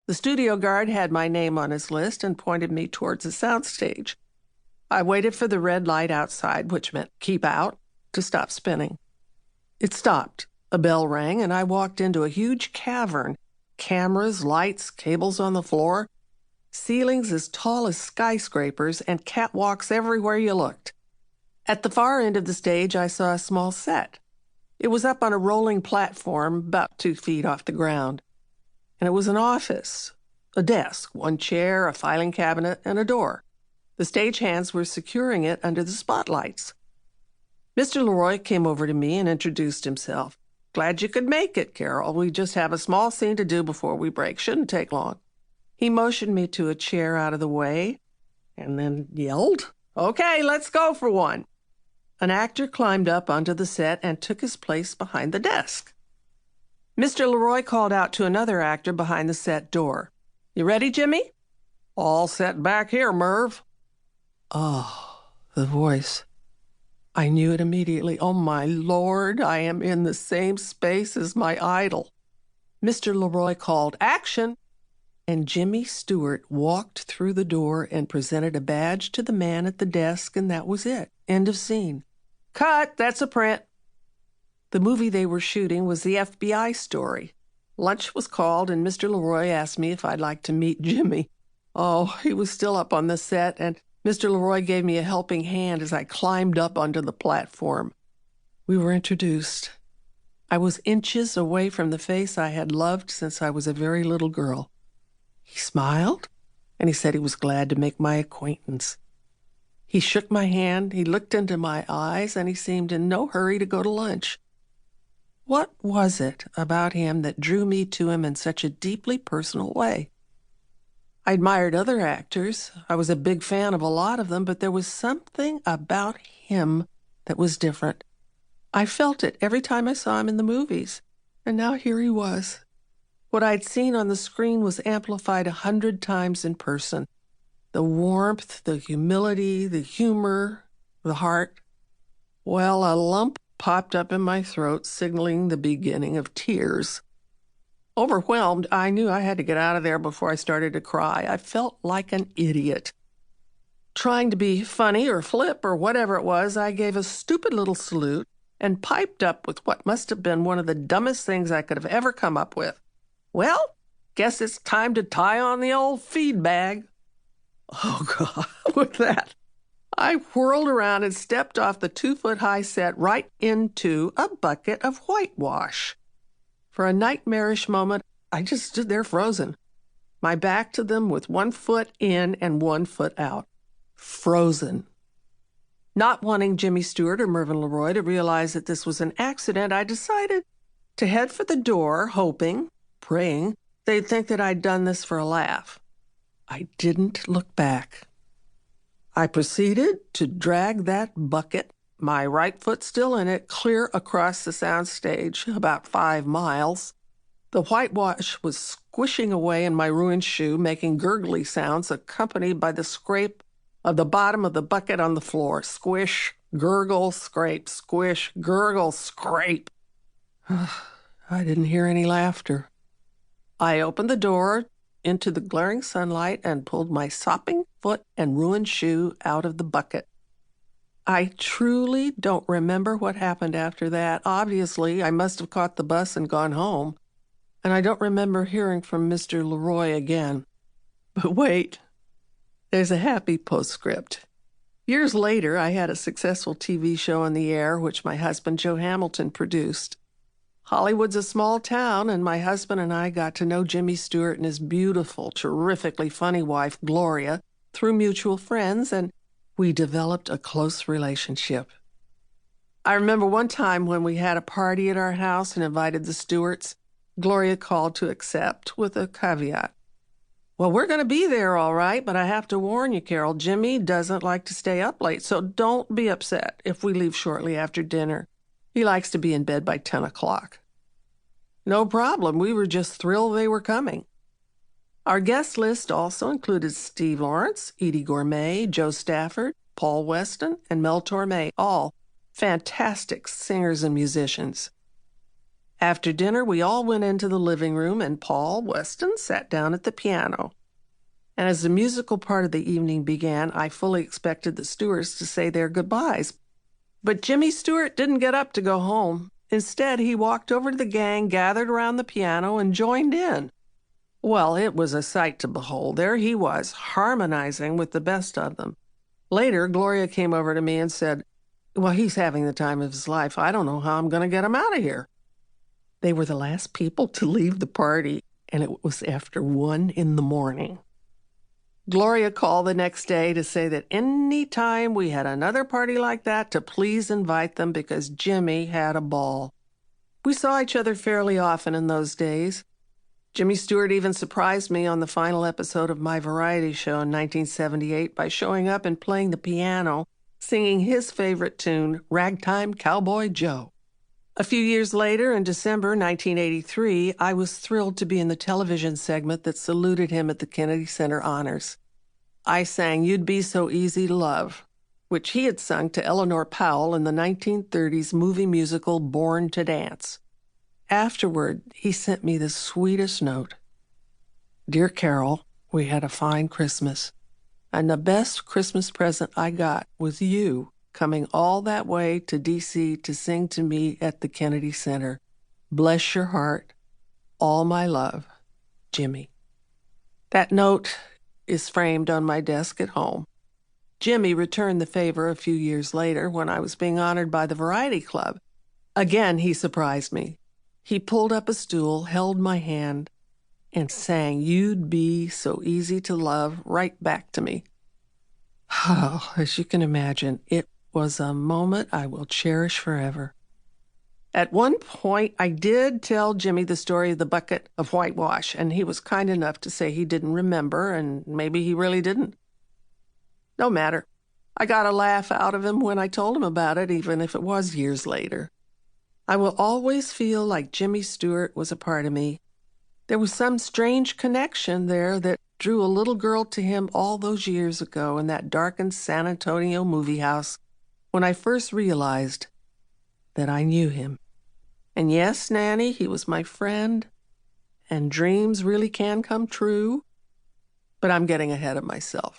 The studio guard had my name on his list and pointed me towards the soundstage. I waited for the red light outside, which meant keep out, to stop spinning. It stopped. A bell rang, and I walked into a huge cavern. Cameras, lights, cables on the floor, ceilings as tall as skyscrapers, and catwalks everywhere you looked. At the far end of the stage, I saw a small set. It was up on a rolling platform about 2 feet off the ground. And it was an office, a desk, one chair, a filing cabinet, and a door. The stagehands were securing it under the spotlights. Mr. Leroy came over to me and introduced himself. "Glad you could make it, Carol. We just have a small scene to do before we break. Shouldn't take long." He motioned me to a chair out of the way and then yelled, "Okay, let's go for one." An actor climbed up onto the set and took his place behind the desk. Mr. Leroy called out to another actor behind the set door. "You ready, Jimmy?" "All set back here, Merv." Oh, the voice. I knew it immediately. Oh, my Lord, I am in the same space as my idol. Mr. Leroy called, "Action!" And Jimmy Stewart walked through the door and presented a badge to the man at the desk, and that was it. End of scene. Cut, that's a print. The movie they were shooting was the FBI story. Lunch was called, and Mr. Leroy asked me if I'd like to meet Jimmy. Oh, he was still up on the set, and Mr. Leroy gave me a helping hand as I climbed up onto the platform. We were introduced. I was inches away from the face I had loved since I was a very little girl. He smiled, and he said he was glad to make my acquaintance. He shook my hand, he looked into my eyes, and he seemed in no hurry to go to lunch. What was it about him that drew me to him in such a deeply personal way? I admired other actors. I was a big fan of a lot of them, but there was something about him that was different. I felt it every time I saw him in the movies, and now here he was. What I'd seen on the screen was amplified 100 times in person. The warmth, the humility, the humor, the heart. Well, a lump popped up in my throat, signaling the beginning of tears. Overwhelmed, I knew I had to get out of there before I started to cry. I felt like an idiot. Trying to be funny or flip or whatever it was, I gave a stupid little salute and piped up with what must have been one of the dumbest things I could have ever come up with. "Well, guess it's time to tie on the old feed bag." Oh, God, with that, I whirled around and stepped off the 2-foot-high set right into a bucket of whitewash. For a nightmarish moment, I just stood there frozen, my back to them with 1 foot in and 1 foot out. Frozen. Not wanting Jimmy Stewart or Mervyn Leroy to realize that this was an accident, I decided to head for the door, hoping, praying, they'd think that I'd done this for a laugh. I didn't look back. I proceeded to drag that bucket, my right foot still in it, clear across the soundstage, about 5 miles. The whitewash was squishing away in my ruined shoe, making gurgly sounds accompanied by the scrape of the bottom of the bucket on the floor. Squish, gurgle, scrape, squish, gurgle, scrape. I didn't hear any laughter. I opened the door into the glaring sunlight and pulled my sopping foot and ruined shoe out of the bucket. I truly don't remember what happened after that. Obviously, I must have caught the bus and gone home, and I don't remember hearing from Mr. Leroy again. But wait, there's a happy postscript. Years later, I had a successful TV show on the air, which my husband, Joe Hamilton, produced. Hollywood's a small town, and my husband and I got to know Jimmy Stewart and his beautiful, terrifically funny wife, Gloria, through mutual friends, and we developed a close relationship. I remember one time when we had a party at our house and invited the Stewarts, Gloria called to accept with a caveat. "Well, we're going to be there all right, but I have to warn you, Carol, Jimmy doesn't like to stay up late, so don't be upset if we leave shortly after dinner. He likes to be in bed by 10 o'clock. No problem. We were just thrilled they were coming. Our guest list also included Steve Lawrence, Edie Gourmet, Joe Stafford, Paul Weston, and Mel Torme, all fantastic singers and musicians. After dinner, we all went into the living room, and Paul Weston sat down at the piano. And as the musical part of the evening began, I fully expected the Stewarts to say their goodbyes. But Jimmy Stewart didn't get up to go home. Instead, he walked over to the gang gathered around the piano and joined in. Well, it was a sight to behold. There he was, harmonizing with the best of them. Later, Gloria came over to me and said, "Well, he's having the time of his life. I don't know how I'm going to get him out of here." They were the last people to leave the party, and it was after 1 a.m. Gloria called the next day to say that any time we had another party like that, to please invite them because Jimmy had a ball. We saw each other fairly often in those days. Jimmy Stewart even surprised me on the final episode of my variety show in 1978 by showing up and playing the piano, singing his favorite tune, Ragtime Cowboy Joe. A few years later, in December 1983, I was thrilled to be in the television segment that saluted him at the Kennedy Center Honors. I sang You'd Be So Easy to Love, which he had sung to Eleanor Powell in the 1930s movie musical Born to Dance. Afterward, he sent me the sweetest note. "Dear Carol, we had a fine Christmas, and the best Christmas present I got was you coming all that way to D.C. to sing to me at the Kennedy Center. Bless your heart. All my love, Jimmy." That note is framed on my desk at home. Jimmy returned the favor a few years later when I was being honored by the Variety Club. Again, he surprised me. He pulled up a stool, held my hand, and sang You'd Be So Easy to Love right back to me. Oh, as you can imagine, it was a moment I will cherish forever. At one point, I did tell Jimmy the story of the bucket of whitewash, and he was kind enough to say he didn't remember, and maybe he really didn't. No matter. I got a laugh out of him when I told him about it, even if it was years later. I will always feel like Jimmy Stewart was a part of me. There was some strange connection there that drew a little girl to him all those years ago in that darkened San Antonio movie house when I first realized that I knew him. And yes, Nanny, he was my friend, and dreams really can come true, but I'm getting ahead of myself.